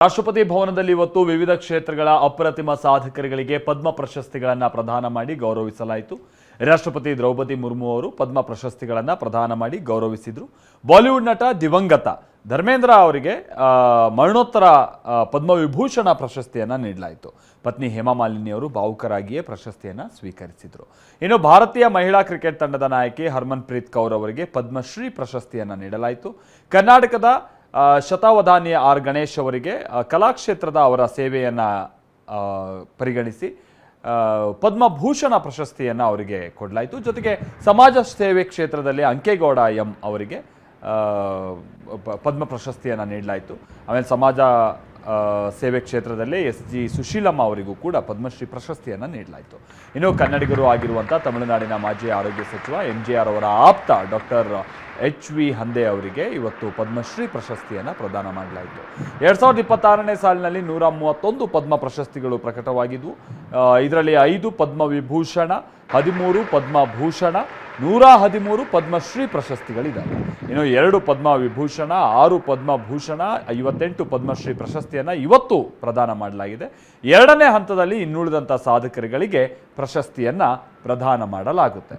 ರಾಷ್ಟ್ರಪತಿ ಭವನದಲ್ಲಿ ಇವತ್ತು ವಿವಿಧ ಕ್ಷೇತ್ರಗಳ ಅಪ್ರತಿಮ ಸಾಧಕರಿಗೆ ಪದ್ಮ ಪ್ರಶಸ್ತಿಗಳನ್ನು ಪ್ರದಾನ ಮಾಡಿ ಗೌರವಿಸಲಾಯಿತು. ರಾಷ್ಟ್ರಪತಿ ದ್ರೌಪದಿ ಮುರ್ಮು ಅವರು ಪದ್ಮ ಪ್ರಶಸ್ತಿಗಳನ್ನು ಪ್ರದಾನ ಮಾಡಿ ಗೌರವಿಸಿದರು. ಬಾಲಿವುಡ್ ನಟ ದಿವಂಗತ ಧರ್ಮೇಂದ್ರ ಅವರಿಗೆ ಮರಣೋತ್ತರ ಪದ್ಮವಿಭೂಷಣ ಪ್ರಶಸ್ತಿಯನ್ನು ನೀಡಲಾಯಿತು. ಪತ್ನಿ ಹೇಮಾ ಮಾಲಿನಿ ಅವರು ಭಾವುಕರಾಗಿಯೇ ಪ್ರಶಸ್ತಿಯನ್ನು ಸ್ವೀಕರಿಸಿದರು. ಇನ್ನು ಭಾರತೀಯ ಮಹಿಳಾ ಕ್ರಿಕೆಟ್ ತಂಡದ ನಾಯಕಿ ಹರ್ಮನ್ಪ್ರೀತ್ ಕೌರ್ ಅವರಿಗೆ ಪದ್ಮಶ್ರೀ ಪ್ರಶಸ್ತಿಯನ್ನು ನೀಡಲಾಯಿತು. ಕರ್ನಾಟಕದ ಶತಾವಧಾನಿ ಆರ್ ಗಣೇಶ್ ಅವರಿಗೆ ಕಲಾಕ್ಷೇತ್ರದ ಅವರ ಸೇವೆಯನ್ನು ಪರಿಗಣಿಸಿ ಪದ್ಮಭೂಷಣ ಪ್ರಶಸ್ತಿಯನ್ನು ಅವರಿಗೆ ಕೊಡಲಾಯಿತು. ಜೊತೆಗೆ ಸಮಾಜ ಸೇವೆ ಕ್ಷೇತ್ರದಲ್ಲಿ ಅಂಕೇಗೌಡ ಎಂ ಅವರಿಗೆ ಪದ್ಮ ಪ್ರಶಸ್ತಿಯನ್ನು ನೀಡಲಾಯಿತು. ಆಮೇಲೆ ಸಮಾಜ ಸೇವೆ ಕ್ಷೇತ್ರದಲ್ಲಿ SG ಸುಶೀಲಮ್ಮ ಅವರಿಗೂ ಕೂಡ ಪದ್ಮಶ್ರೀ ಪ್ರಶಸ್ತಿಯನ್ನು ನೀಡಲಾಯಿತು. ಇನ್ನು ಕನ್ನಡಿಗರು ಆಗಿರುವಂಥ ತಮಿಳುನಾಡಿನ ಮಾಜಿ ಆರೋಗ್ಯ ಸಚಿವ MGR ಅವರ ಆಪ್ತ ಡಾಕ್ಟರ್ HV ಹಂದೆ ಅವರಿಗೆ ಇವತ್ತು ಪದ್ಮಶ್ರೀ ಪ್ರಶಸ್ತಿಯನ್ನು ಪ್ರದಾನ ಮಾಡಲಾಯಿತು. 2026ನೇ ಸಾಲಿನಲ್ಲಿ 131 ಪದ್ಮ ಪ್ರಶಸ್ತಿಗಳು ಪ್ರಕಟವಾಗಿದ್ವು. ಇದರಲ್ಲಿ 5 ಪದ್ಮವಿಭೂಷಣ, 13 ಪದ್ಮಭೂಷಣ, 113 ಪದ್ಮಶ್ರೀ ಪ್ರಶಸ್ತಿಗಳಿದ್ದಾವೆ. ಇನ್ನು 2 ಪದ್ಮವಿಭೂಷಣ, 6 ಪದ್ಮಭೂಷಣ, 58 ಪದ್ಮಶ್ರೀ ಪ್ರಶಸ್ತಿಯನ್ನು ಇವತ್ತು ಪ್ರದಾನ ಮಾಡಲಾಗಿದೆ. 2ನೇ ಹಂತದಲ್ಲಿ ಇನ್ನುಳಿದಂಥ ಸಾಧಕರುಗಳಿಗೆ ಪ್ರಶಸ್ತಿಯನ್ನು ಪ್ರದಾನ ಮಾಡಲಾಗುತ್ತೆ.